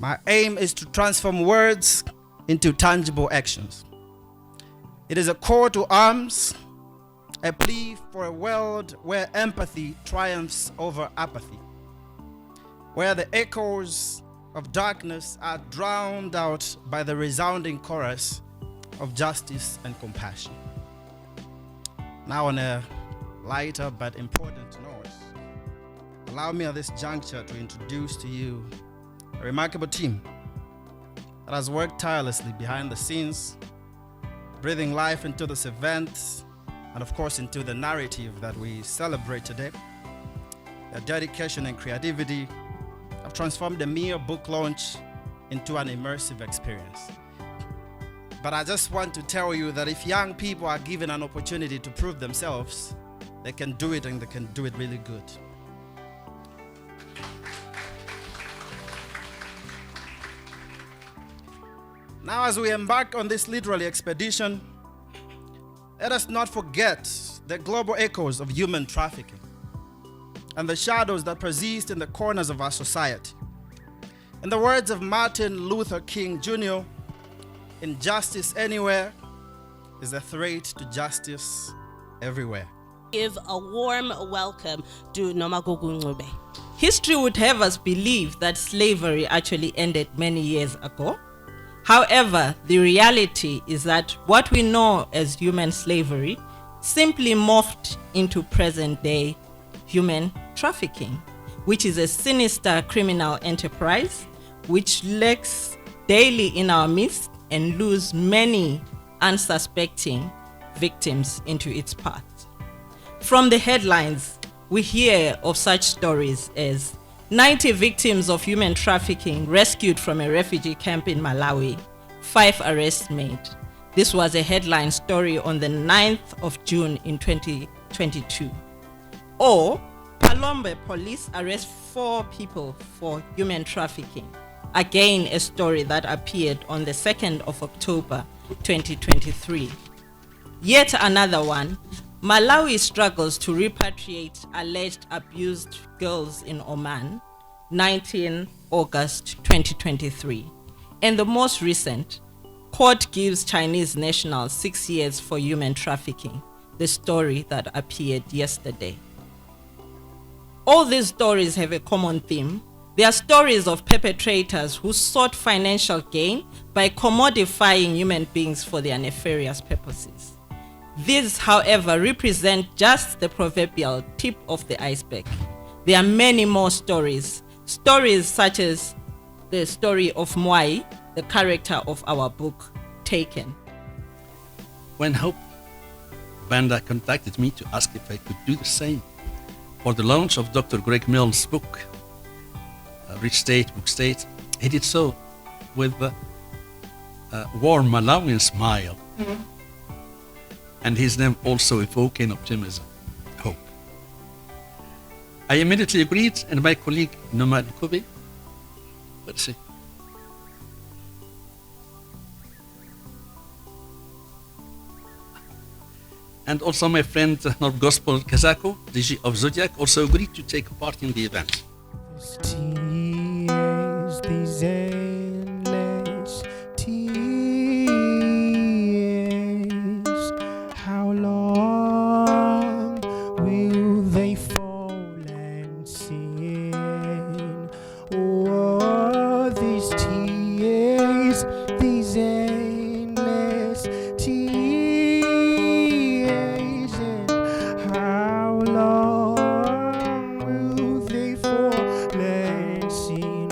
My aim is to transform words into tangible actions. It is a call to arms, a plea for a world where empathy triumphs over apathy, where the echoes of darkness are drowned out by the resounding chorus of justice and compassion. Now, on a lighter but important note, allow me at this juncture to introduce to you a remarkable team that has worked tirelessly behind the scenes, breathing life into this event, and of course into the narrative that we celebrate today. Their dedication and creativity have transformed a mere book launch into an immersive experience. But I just want to tell you that if young people are given an opportunity to prove themselves, they can do it, and they can do it really good. Now, as we embark on this literary expedition, let us not forget the global echoes of human trafficking and the shadows that persist in the corners of our society. In the words of Martin Luther King Jr., injustice anywhere is a threat to justice everywhere. Give a warm welcome to Nomagogu Ncube. History would have us believe that slavery actually ended many years ago. However, the reality is that what we know as human slavery simply morphed into present-day human trafficking, which is a sinister criminal enterprise which lurks daily in our midst and lures many unsuspecting victims into its path. From the headlines, we hear of such stories as 90 victims of human trafficking rescued from a refugee camp in Malawi, 5 arrests made. This was a headline story on the 9th of June in 2022. Or, Palombe police arrest 4 people for human trafficking. Again, a story that appeared on the 2nd of October 2023. Yet another one, Malawi struggles to repatriate alleged abused girls in Oman, 19 August 2023. And the most recent, court gives Chinese nationals 6 years for human trafficking, the story that appeared yesterday. All these stories have a common theme. They are stories of perpetrators who sought financial gain by commodifying human beings for their nefarious purposes. These, however, represent just the proverbial tip of the iceberg. There are many more stories such as the story of Mwai, the character of our book, Taken. When Hope Banda contacted me to ask if I could do the same for the launch of Dr. Greg Milne's book, Rich State, Book State, he did so with a warm Malawian smile. And his name also evoking optimism, hope. I immediately agreed, and my colleague Noma Ncube, let's see. And also my friend North Gospel Kazako, DG of Zodiac, also agreed to take part in the event. These tears, these endless tears, how long will they fall and sin? Oh, these tears, these endless tears, and how long will they fall and sin?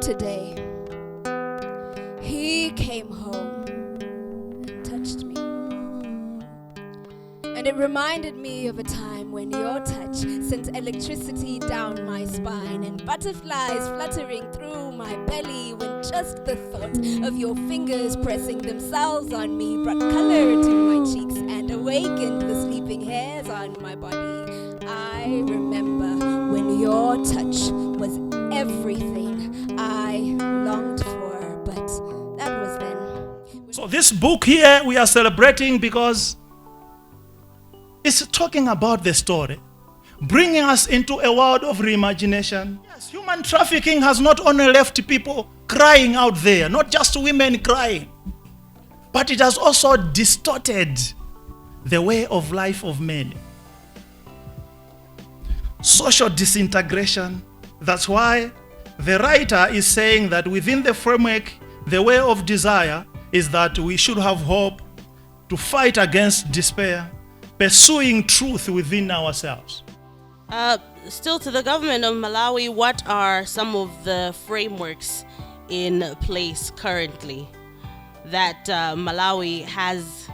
Today, he came home and touched me. And it reminded me of a time when your touch sent electricity down my spine and butterflies fluttering through my belly when just the thought of your fingers pressing themselves on me brought color to my cheeks and awakened the sleeping hairs on my body. I remember when your touch was everything I longed for, but that was then. So this book here we are celebrating because it's talking about the story, bringing us into a world of reimagination. Yes, human trafficking has not only left people crying out there, not just women crying, but it has also distorted the way of life of many. Social disintegration. That's why the writer is saying that within the framework, the way of desire is that we should have hope to fight against despair, pursuing truth within ourselves. Still to the government of Malawi, what are some of the frameworks in place currently that Malawi has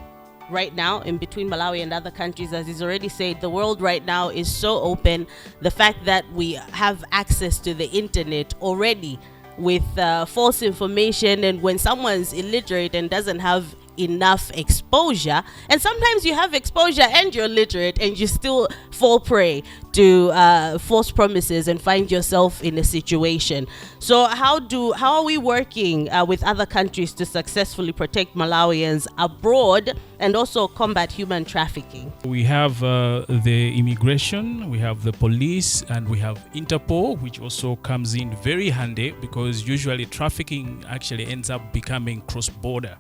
right now, in between Malawi and other countries? As he's already said, the world right now is so open. The fact that we have access to the internet already with false information, and when someone's illiterate and doesn't have enough exposure, and sometimes you have exposure and you're literate and you still fall prey to false promises and find yourself in a situation. So how are we working with other countries to successfully protect Malawians abroad and also combat human trafficking? We have the immigration, we have the police, and we have Interpol, which also comes in very handy because usually trafficking actually ends up becoming cross-border.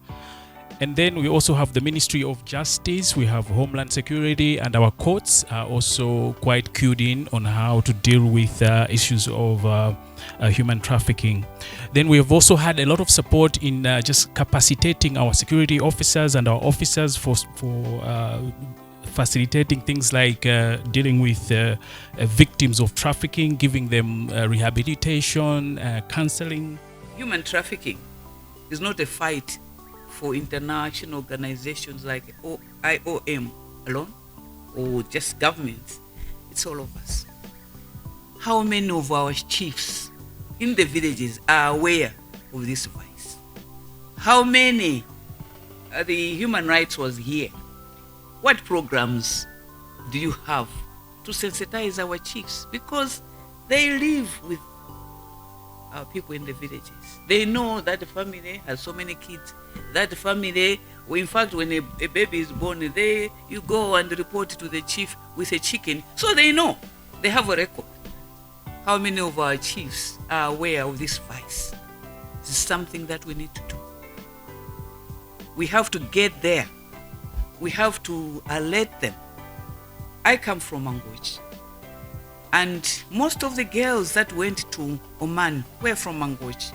And then we also have the Ministry of Justice, we have Homeland Security, and our courts are also quite cued in on how to deal with issues of human trafficking. Then we have also had a lot of support in just capacitating our security officers and our officers for facilitating things like dealing with victims of trafficking, giving them rehabilitation, counseling. Human trafficking is not a fight for international organizations like IOM alone or just governments. It's all of us. How many of our chiefs in the villages are aware of this vice? How many the human rights was here? What programs do you have to sensitize our chiefs? Because they live with our people in the villages. They know that the family has so many kids. That family, in fact, when a baby is born, you go and report to the chief with a chicken. So they know. They have a record. How many of our chiefs are aware of this vice? This is something that we need to do. We have to get there. We have to alert them. I come from Mangochi. And most of the girls that went to Oman were from Mangochi.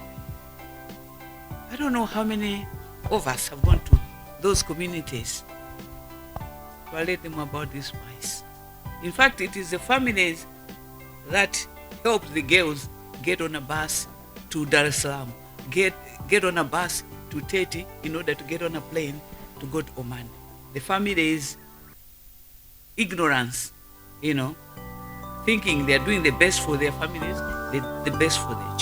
I don't know how many of us have gone to those communities to alert them about this vice. In fact, it is the families that help the girls get on a bus to Dar es Salaam, get on a bus to Teti in order to get on a plane to go to Oman. The families' ignorance, thinking they are doing the best for their families, the best for them.